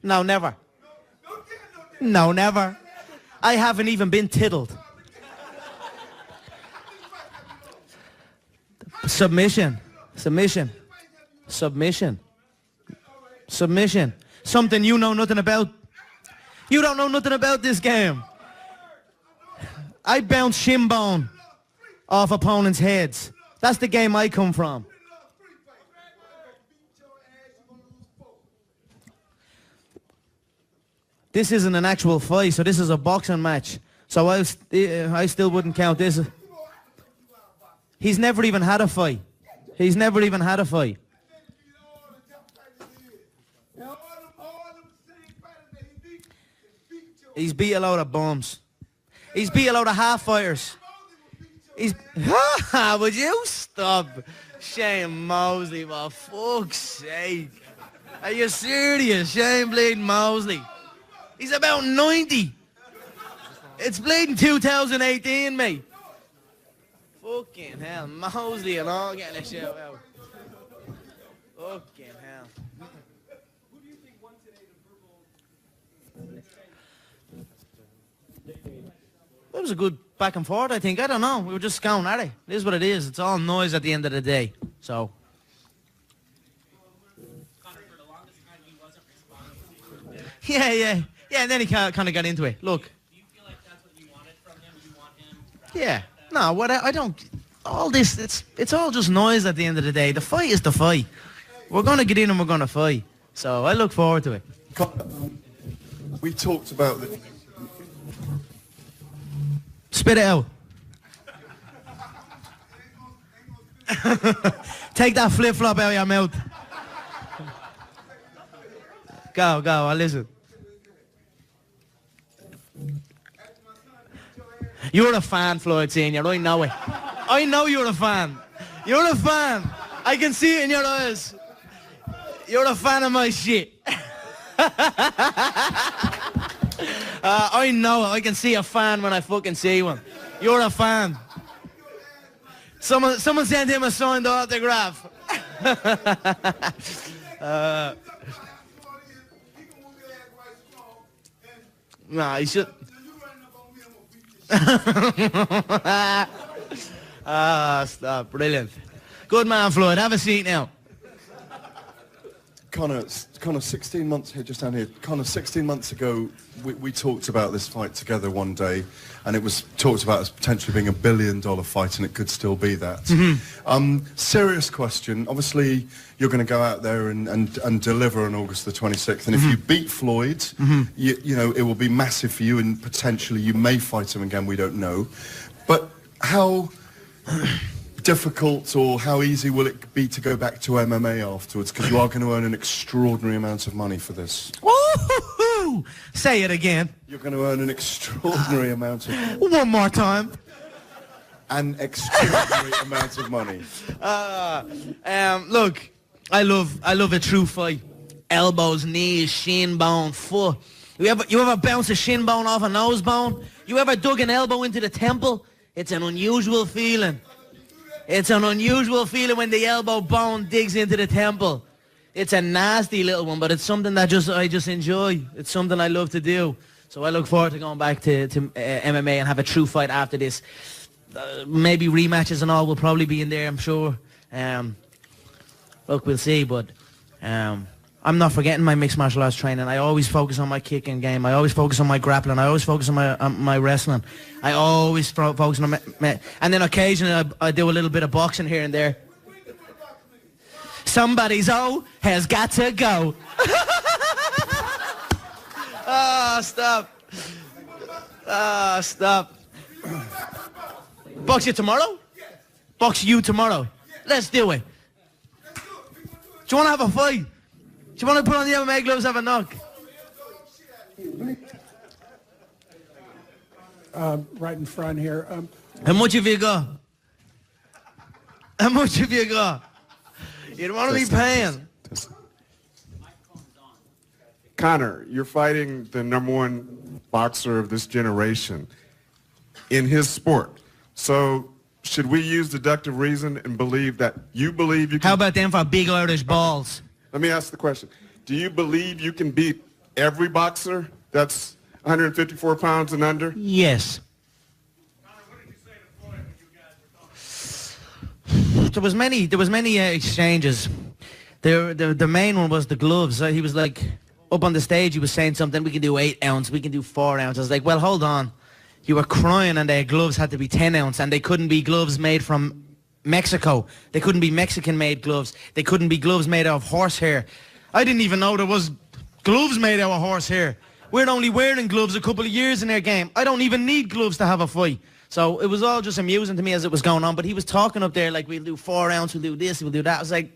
No, never. No, never. I haven't even been tiddled. Submission. Submission. Submission. Submission. Something you know nothing about. You don't know nothing about this game. I bounce shin bone off opponents' heads. That's the game I come from. This isn't an actual fight, so this is a boxing match. So I still wouldn't count this. He's never even had a fight. He's never even had a fight. He's beat a load of bums. He's beat a load of half-fires. He's... Would you stop? Shane Mosley, for fuck's sake. Are you serious? Shane bleeding Mosley. He's about 90. It's bleeding 2018, mate. Fucking hell. Mosley and all getting a shout out. Fucking hell. Who do you think won today the verbal? It was a good back and forth, I think. I don't know. We were just going at it. It is what it is. It's all noise at the end of the day. So. Conor, for the longest time, he wasn't responding. Yeah. Yeah, and then he kind of got into it. Look. Do you feel like that's what you wanted from him? You want him to... Yeah. No, what I don't... All this, it's all just noise at the end of the day. The fight is the fight. We're going to get in and we're going to fight. So I look forward to it. We talked about the... Spit it out. Take that flip-flop out of your mouth. Go, I'll listen. You're a fan, Floyd Senior. I know it. I know you're a fan. You're a fan. I can see it in your eyes. You're a fan of my shit. I know it. I can see a fan when I fucking see one. You're a fan. Someone send him a signed autograph. Nah, he should. Stop. Brilliant. Good man, Floyd. Have a seat now. Conor, 16 months here, just down here. Conor, 16 months ago, we talked about this fight together one day, and it was talked about as potentially being $1 billion fight, and it could still be that. Mm-hmm. Serious question. Obviously, you're going to go out there and deliver on August the 26th, and if you beat Floyd, you know, it will be massive for you, and potentially you may fight him again, we don't know. But how... difficult or how easy will it be to go back to MMA afterwards? Because you are going to earn an extraordinary amount of money for this. Woo-hoo-hoo! Say it again. You're going to earn an extraordinary amount of money. One more time. An extraordinary amount of money. Look, I love a true fight. Elbows, knees, shin bone, foot. You ever bounce a shin bone off a nose bone? You ever dug an elbow into the temple? It's an unusual feeling. It's an unusual feeling when the elbow bone digs into the temple. It's a nasty little one, but it's something that I just enjoy. It's something I love to do. So I look forward to going back to MMA and have a true fight after this. Maybe rematches and all will probably be in there, I'm sure. Look, we'll see, but I'm not forgetting my mixed martial arts training. I always focus on my kicking game. I always focus on my grappling. I always focus on my wrestling. I always focus on my... And then occasionally I do a little bit of boxing here and there. Somebody's has got to go. Stop. Stop. Box you tomorrow? Box you tomorrow. Let's do it. Do you want to have a fight? Do you want to put on the MMA gloves, have a knock? Right in front here. How much have you got? How much have you got? You don't want to be paying. Conor, you're fighting the #1 boxer of this generation in his sport. So should we use deductive reason and believe that you believe you can... How about them for big Irish balls? Let me ask the question. do you believe you can beat every boxer that's 154 pounds and under? Yes. There was many exchanges. The main one was the gloves. He was like, up on the stage, he was saying something, we can do 8 ounce, we can do 4 ounce. I was like, well, hold on. You were crying and their gloves had to be 10 ounce and they couldn't be gloves made from Mexico. They couldn't be Mexican-made gloves. They couldn't be gloves made out of horsehair. I didn't even know there was gloves made out of horsehair. We're only wearing gloves a couple of years in their game. I don't even need gloves to have a fight. So it was all just amusing to me as it was going on. But he was talking up there like, we'll do 4 ounce, we'll do this, we'll do that. I was like,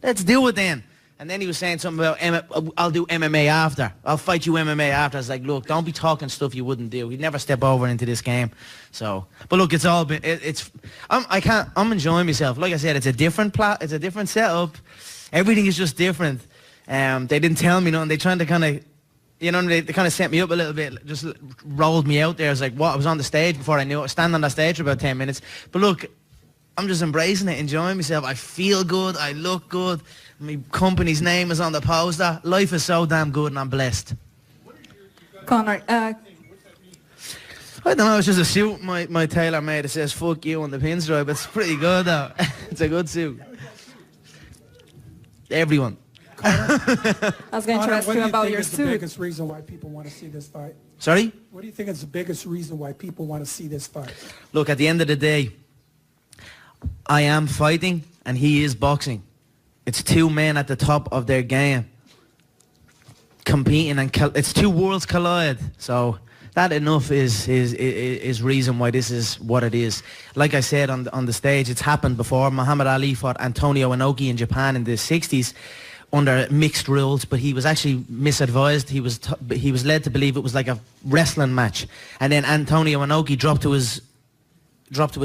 let's do it then. And then he was saying something about, I'll do MMA after. I'll fight you MMA after. I was like, look, don't be talking stuff you wouldn't do. You'd never step over into this game. So, but look, it's all been, I'm enjoying myself. Like I said, it's a different setup. Everything is just different. They didn't tell me nothing. They tried to kind of, you know, they kind of set me up a little bit, just rolled me out there. I was like, what? I was on the stage before I knew it. I was standing on the stage for about 10 minutes. But look, I'm just embracing it, enjoying myself. I feel good. I look good. My company's name is on the poster. Life is so damn good and I'm blessed. Conor, I don't know, it's just a suit my tailor made. It says fuck you on the pinstripe. It's pretty good though. It's a good suit. Everyone. Conor, I was going to ask what you do you about think your is the suit. biggest reason why people want to see this fight? Sorry? What do you think is the biggest reason why people want to see this fight? Look, at the end of the day, I am fighting and he is boxing. It's 2 men at the top of their game competing, and it's 2 worlds collide. So that enough is reason why this is what it is. Like I said on the stage, it's happened before. Muhammad Ali fought Antonio Inoki in Japan in the 60s under mixed rules, but he was actually misadvised. He was led to believe it was like a wrestling match, and then Antonio Inoki dropped to his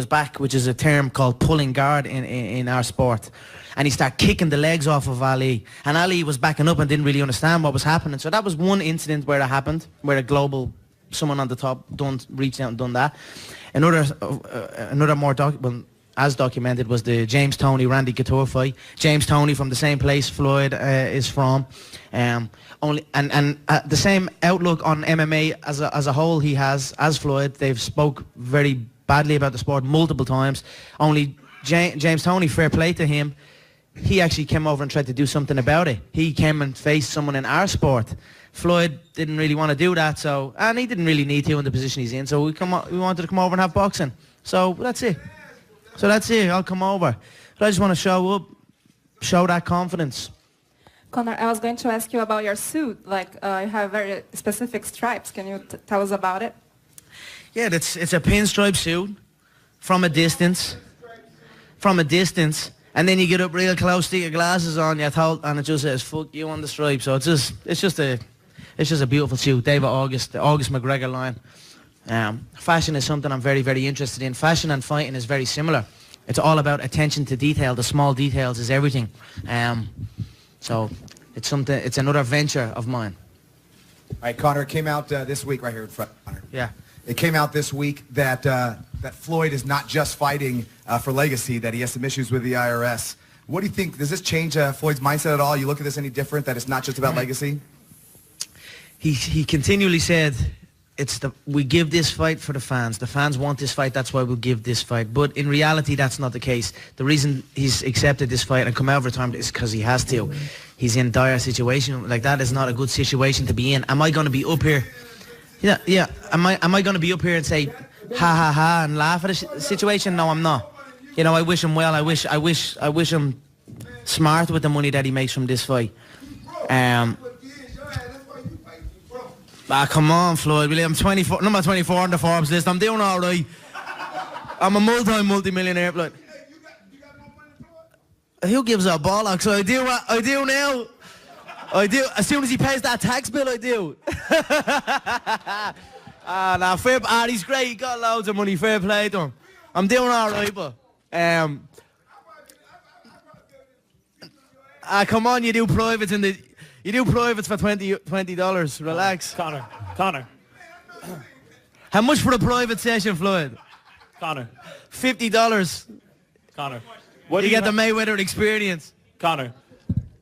back, which is a term called pulling guard in our sport. And he started kicking the legs off of Ali. And Ali was backing up and didn't really understand what was happening. So that was one incident where it happened, where someone on the top reached out and done that. Another more as documented was the James Toney Randy Couture fight. James Toney from the same place Floyd is from. The same outlook on MMA as a whole he has as Floyd. They've spoke very badly about the sport multiple times. Only James Toney, fair play to him, he actually came over and tried to do something about it. He came and faced someone in our sport. Floyd didn't really want to do that, and he didn't really need to in the position he's in, so we wanted to come over and have boxing. So that's it. I'll come over. But I just want to show up, show that confidence. Conor, I was going to ask you about your suit. Like, you have very specific stripes. Can you tell us about it? Yeah, it's a pinstripe suit from a distance. And then you get up real close, stick your glasses on, and it just says "fuck you" on the stripe. So it's just a beautiful suit. David August, the August McGregor line. Fashion is something I'm very, very interested in. Fashion and fighting is very similar. It's all about attention to detail. The small details is everything. So it's another venture of mine. All right, Conor, it came out this week right here in front. Conor. Yeah. It came out this week that that Floyd is not just fighting for legacy, that he has some issues with the IRS. What do you think? Does this change Floyd's mindset at all? You look at this any different, that it's not just about legacy? He continually said, we give this fight for the fans. The fans want this fight, that's why we'll give this fight. But in reality, that's not the case. The reason he's accepted this fight and come out of retirement is because he has to. He's in a dire situation. Like, that is not a good situation to be in. Am I going to be up here? Yeah. Am I going to be up here and say, ha ha ha, and laugh at the situation? No, I'm not. You know, I wish him well. I wish him smart with the money that he makes from this fight. Come on, Floyd. I'm number 24 on the Forbes list. I'm doing all right. I'm a multi-millionaire. Like, who gives a bollocks? So I do what I do now. I do. As soon as he pays that tax bill, I do. He's great. He got loads of money. Fair play to him. I'm doing all right, but come on, you do privates for $20. Relax. Conor. How much for a private session, Floyd? Conor. $50. Conor. You get the Mayweather experience. Conor,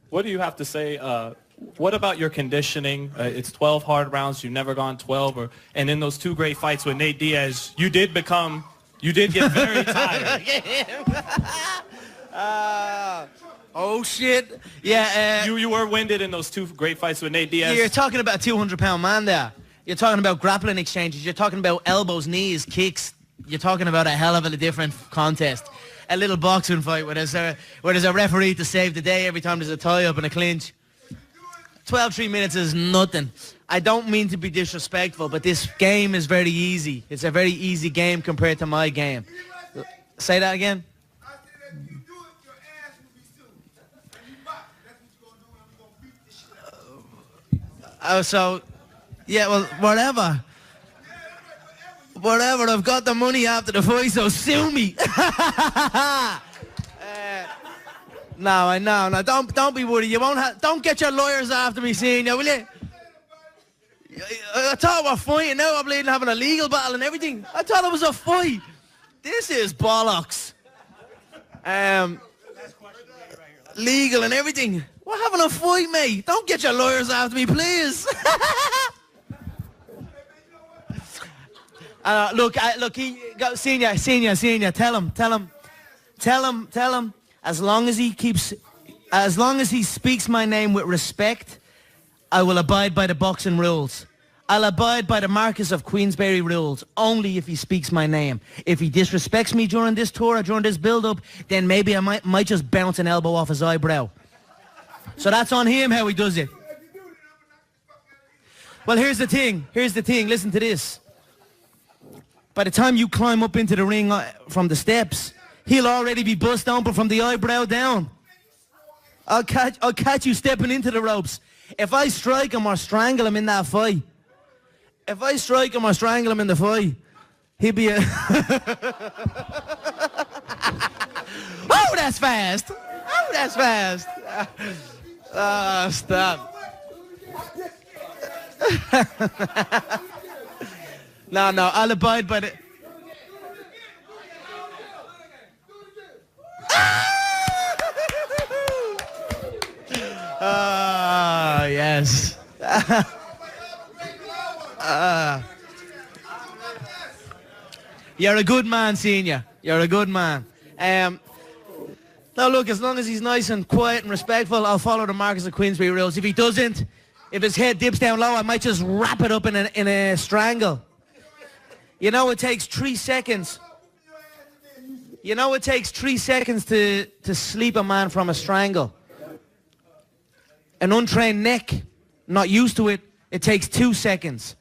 what do you have to say What about your conditioning? It's 12 hard rounds. You've never gone 12. And in those two great fights with Nate Diaz, you did get very tired. Oh, shit. Yeah. You were winded in those two great fights with Nate Diaz. You're talking about a 200-pound man there. You're talking about grappling exchanges. You're talking about elbows, knees, kicks. You're talking about a hell of a different contest. A little boxing fight where there's a referee to save the day every time there's a tie-up and a clinch. 12-3 minutes is nothing. I don't mean to be disrespectful, but this game is very easy. It's a very easy game compared to my game. Say that again? So, yeah, well, whatever. Whatever, I've got the money after the fight, so sue me. No, I know. No, don't be worried. You won't don't get your lawyers after me, senior, will you? I thought we were fighting now. I'm bleeding having a legal battle and everything. I thought it was a fight. This is bollocks. Legal and everything. We're having a fight, mate. Don't get your lawyers after me, please. Look, senior. Tell him. As long as he speaks my name with respect, I will abide by the boxing rules. I'll abide by the Marquis of Queensberry rules only if he speaks my name. If he disrespects me during this tour or during this build-up, then maybe I might just bounce an elbow off his eyebrow. So that's on him how he does it. Well, here's the thing. Listen to this. By the time you climb up into the ring from the steps, he'll already be bust open from the eyebrow down. I'll catch you stepping into the ropes. If I strike him or strangle him in that fight, he'll be a... Oh, that's fast. Stop. No, I'll abide by the... Yes. You're a good man, senior. You're a good man. Now look, as long as he's nice and quiet and respectful, I'll follow the Marquis of Queensberry rules. If he doesn't, if his head dips down low, I might just wrap it up in a strangle. You know it takes 3 seconds. You know it takes 3 seconds to sleep a man from a strangle. An untrained neck, not used to it, it takes 2 seconds.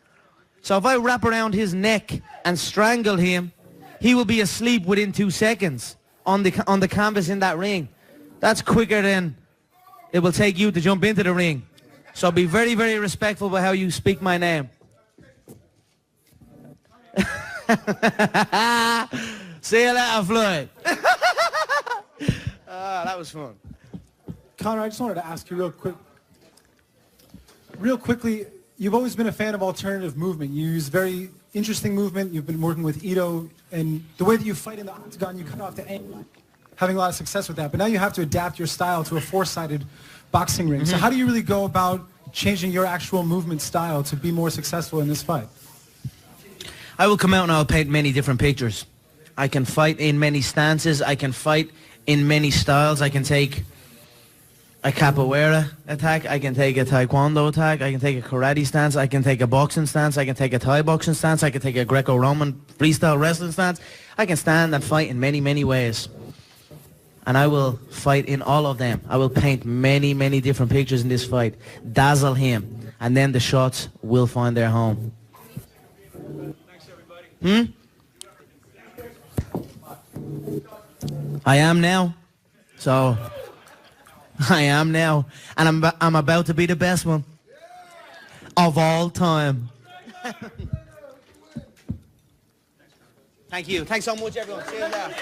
So if I wrap around his neck and strangle him, he will be asleep within 2 seconds on the canvas in that ring. That's quicker than it will take you to jump into the ring. So be very, very respectful about how you speak my name. See you later, Floyd. That was fun. Conor, I just wanted to ask you real quickly, you've always been a fan of alternative movement. You use very interesting movement. You've been working with Ito, and the way that you fight in the octagon, you cut off the angle, having a lot of success with that. But now you have to adapt your style to a four-sided boxing ring. So how do you really go about changing your actual movement style to be more successful in this fight? I will come out and I'll paint many different pictures. I can fight in many stances. I can fight in many styles. I can take a capoeira attack. I can take a taekwondo attack. I can take a karate stance. I can take a boxing stance. I can take a Thai boxing stance. I can take a Greco-Roman freestyle wrestling stance. I can stand and fight in many, many ways. And I will fight in all of them. I will paint many, many different pictures in this fight. Dazzle him. And then the shots will find their home. I am now. So, I am now. And I'm about to be the best one of all time. Thank you. Thanks so much, everyone. See you later.